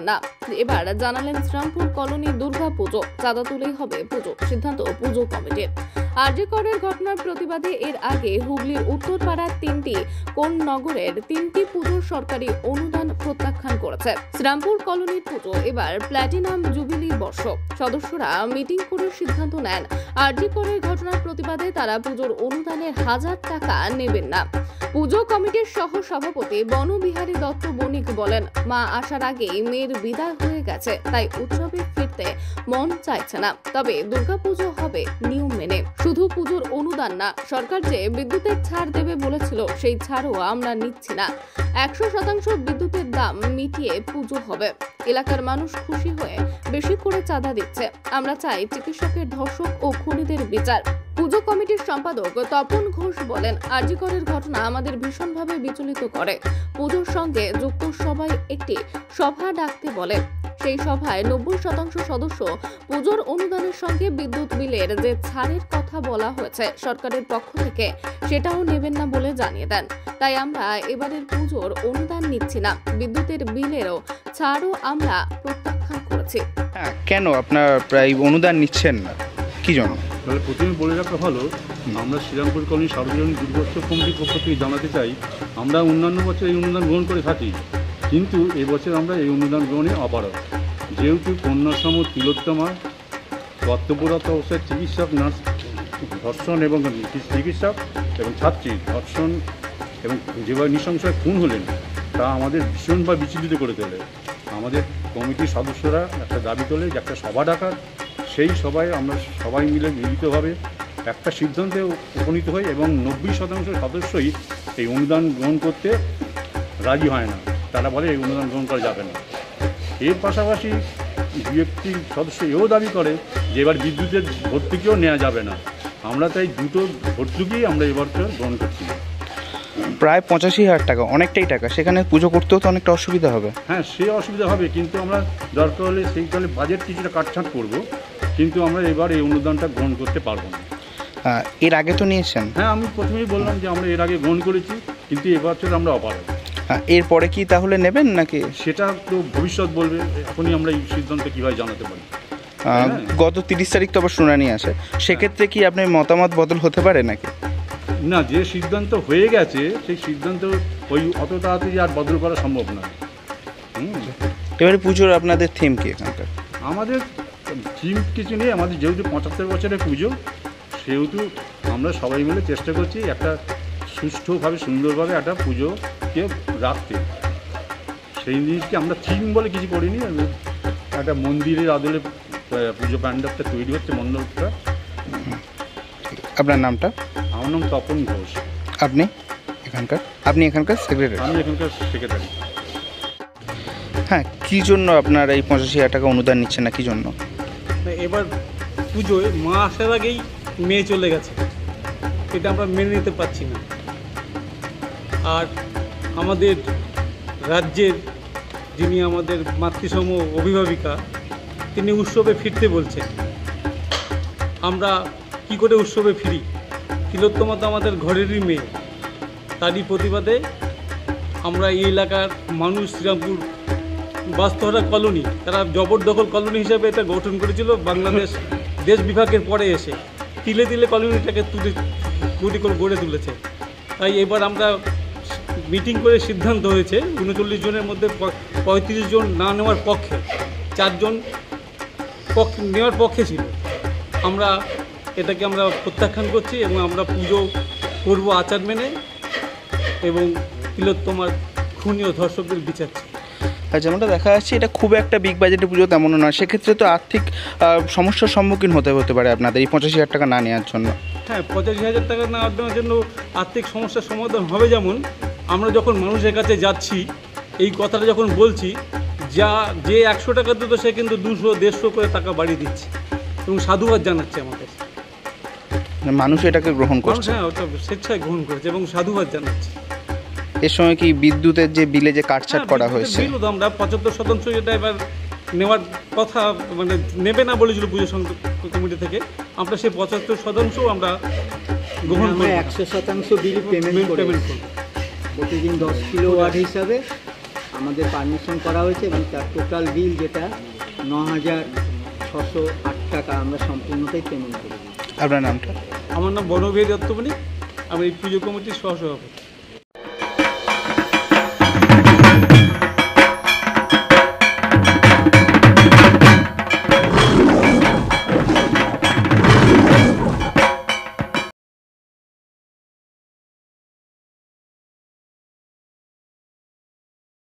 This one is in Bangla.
না। এবার জানালেন শ্রীরামপুর কলোনি দুর্গা পুজো চাঁদা তুলেই হবে পুজো, সিদ্ধান্ত পুজো কমিটির। আরজি করের ঘটনার প্রতিবাদে এর আগে হুগলির উত্তরপাড়ার কোন নগরের 3টি পুজোর সরকারি অনুদান প্রত্যাখ্যান করেছে। শ্রীরামপুর কলোনির পুজো এবার প্ল্যাটিনাম জুবিলি বর্ষ। সদস্যরা মিটিং করে সিদ্ধান্ত নেন আরজি করের ঘটনার প্রতিবাদে তারা পুজোর অনুদানের 1000 টাকা নেবেন না। পুজো কমিটির সহ সভাপতি বনবিহারী দত্ত বণিক বলেন, মা আসার আগেই মেয়ের বিদায় হয়ে গেছে, তাই উৎসবে ফিরতে মন চাইছে না। তবে দুর্গাপুজো হবে নিয়ম মেনে। শুধু পুজোর অনুদান না, সরকার যে বিদ্যুতের ছাড় দেবে বলেছিল সেই ছাড়ও আমরা নিচ্ছি না। 100% বিদ্যুতের দাম মিটিয়ে পুজো হবে। এলাকার মানুষ খুশি হয়ে বেশি করে চাঁদা দিচ্ছে। আমরা চাই চিকিৎসকের ধর্ষক ও খুনিদের বিচার। পুজো কমিটির সম্পাদক তপন ঘোষ বলেন, আরজি করের ঘটনা আমাদের ভীষণভাবে বিচলিত করে। পুজোর সঙ্গে যুক্ত সবাই একটি সভা ডাকতে বলে। সেই সভায় 90% সদস্য পুজোর অনুদানের সঙ্গে বিদ্যুৎ বিলের যে ছাড়ের কথা বলা হয়েছে সরকারের পক্ষ থেকে সেটাও নেবেন না বলে জানিয়ে দেন। তাই আমরা এবারের পুজোর অনুদান নিচ্ছি না, বিদ্যুতের বিলেরও ছাড়ও আমরা প্রত্যাখ্যান করেছি। কেন আপনার প্রায় অনুদান নিচ্ছেন না, কি জন্য? তাহলে প্রথমে বলে রাখা ভালো, আমরা শ্রীরামপুর কলোনি সার্বজনীন দুর্গোৎসব কমিটির পক্ষ থেকে জানাতে চাই, আমরা অন্যান্য বছর এই অনুদান গ্রহণ করে থাকি, কিন্তু এবছর আমরা এই অনুদান গ্রহণে অপারগ। যেহেতু কন্যাসম তিলোত্তমা কর্তব্যরত অবস্থায় চিকিৎসক, নার্স ধর্ষণ এবং চিকিৎসক এবং ছাত্রী ধর্ষণ এবং যেভাবে নৃশংসভাবে খুন হলেন তা আমাদের ভীষণভাবে বিচলিত করে তোলে। আমাদের কমিটির সদস্যরা একটা দাবি তোলে যে একটা সভা ডাকার, সেই সভায় আমরা সবাই মিলে মিলিতভাবে একটা সিদ্ধান্তে উপনীত হই এবং 90% সদস্যই এই অনুদান গ্রহণ করতে রাজি হয় না। তারা বলে এই অনুদান গ্রহণ করা যাবে না। এর পাশাপাশি বিএফটি সদস্য এও দাবি করে যে এবার বিদ্যুতের ভর্তুকিও নেওয়া যাবে না। আমরা তাই দুটো ভর্তুকি আমরা এবার গ্রহণ করছি। প্রায় 85,000 টাকা, অনেকটাই টাকা, সেখানে পুজো করতেও তো অনেকটা অসুবিধা হবে। হ্যাঁ, সে অসুবিধা হবে, কিন্তু আমরা দরকার হলে সেইখানে বাজেট কিছুটা কাটছাঁট করবো, কিন্তু আমরা এবার এই অনুদানটা গ্রহণ করতে পারবো না। এর আগে তো নিয়েছেন? হ্যাঁ, আমি প্রথমেই বললাম যে আমরা এর আগে গ্রহণ করেছি, কিন্তু এবছর আমরা অপারগ। এরপরে কি তাহলে নেবেন নাকি? সেটা তো ভবিষ্যৎ বলবে, এখনই আমরা এই সিদ্ধান্ত কীভাবে জানাতে পারি। গত 30 তারিখ তো আবার শুনানি আছে, সেক্ষেত্রে কি আপনার মতামত বদল হতে পারে নাকি? না, যে সিদ্ধান্ত হয়ে গেছে সেই সিদ্ধান্ত ওই অত তাড়াতাড়ি আর বদল করা সম্ভব না। এবারে পুজোর আপনাদের থিম কি এখানকার? আমাদের থিম কিছু নেই, আমাদের যেহেতু 75 বছরের পুজো, সেহেতু আমরা সবাই মিলে চেষ্টা করছি একটা সুষ্ঠুভাবে সুন্দরভাবে একটা পুজোকে রাখতে। সেই জিনিসকে আমরা থিম বলে কিছু করিনি, একটা মন্দিরের আদলে পুজো প্যান্ডেলটা তৈরি হচ্ছে, মণ্ডপটা। আপনার নামটা? আমার নাম তপন ঘোষ। আপনি এখানকার সেক্রেটারি? আমি এখানকার সেক্রেটারি। হ্যাঁ, কী জন্য আপনারা এই 85,000 টাকা অনুদান নিচ্ছেন না, কী জন্য? এবার পুজোয় মা আসার আগেই মেয়ে চলে গেছে, এটা আমরা মেনে নিতে পারছি না। আর আমাদের রাজ্যের যিনি আমাদের মাতৃসম অভিভাবিকা, তিনি উৎসবে ফিরতে বলছেন। আমরা কি করে উৎসবে ফিরি? তিলোত্তমা তো আমাদের ঘরেরই মেয়ে, তারই প্রতিবাদে আমরা এই এলাকার মানুষ, শ্রীরামপুর বাস্তহারা কলোনি, তারা জবরদখল কলোনি হিসাবে এটা গঠন করেছিল বাংলাদেশ দেশ বিভাগের পরে এসে তিলে তিলে কলোনিটাকে গুটি করে গড়ে তুলেছে। তাই এবার আমরা মিটিং করে সিদ্ধান্ত হয়েছে 39 জনের মধ্যে 35 জন না নেওয়ার পক্ষে, 4 জন নেওয়ার পক্ষে ছিল। এটাকে আমরা প্রত্যাখ্যান করছি এবং আমরা পুজো করবো আচার মেনে এবং তিলোত্তমার খুনি ও ধর্ষকদের বিচার চাই। যেমনটা দেখা যাচ্ছে এটা খুব একটা বিগ বাজেটের পুজো তেমনও নয়, সেক্ষেত্রে তো আর্থিক সমস্যার সম্মুখীন হতে পারে আপনাদের এই 85,000 টাকা না নেওয়ার জন্য। হ্যাঁ, 85,000 টাকা না দেওয়ার জন্য আর্থিক সমস্যার সমাধান হবে। যেমন আমরা যখন মানুষের কাছে যাচ্ছি এই কথাটা যখন বলছি, যে 100 টাকা দিত সে কিন্তু 200-150 করে টাকা বাড়িয়ে দিচ্ছে এবং সাধুবাদ জানাচ্ছে আমাদের। মানুষ এটাকে গ্রহণ করছে। হ্যাঁ, ওটা স্বেচ্ছায় গ্রহণ করেছে এবং সাধুবাদ জানাচ্ছে। এর সময় কি বিদ্যুতের যে বিলে যে কাটছাট করা হয়েছে, আমরা 75% এটা এবার নেওয়ার কথা, মানে নেবে না বলেছিল পুজো কমিটি থেকে, আমরা সেই 75% আমরা গ্রহণ করে 100% বিল পেমেন্ট করব। প্রতিদিন 10 কিলোওয়াট হিসাবে আমাদের পারমিশন করা হয়েছে এবং তার টোটাল বিল যেটা 9,608 টাকা আমরা সম্পূর্ণটাই পেমেন্ট করেছি। আপনার নামটা? আমার নাম বনবিহারী দত্তমণি, আমি এই পুজো কমিটির সহসভাপতি।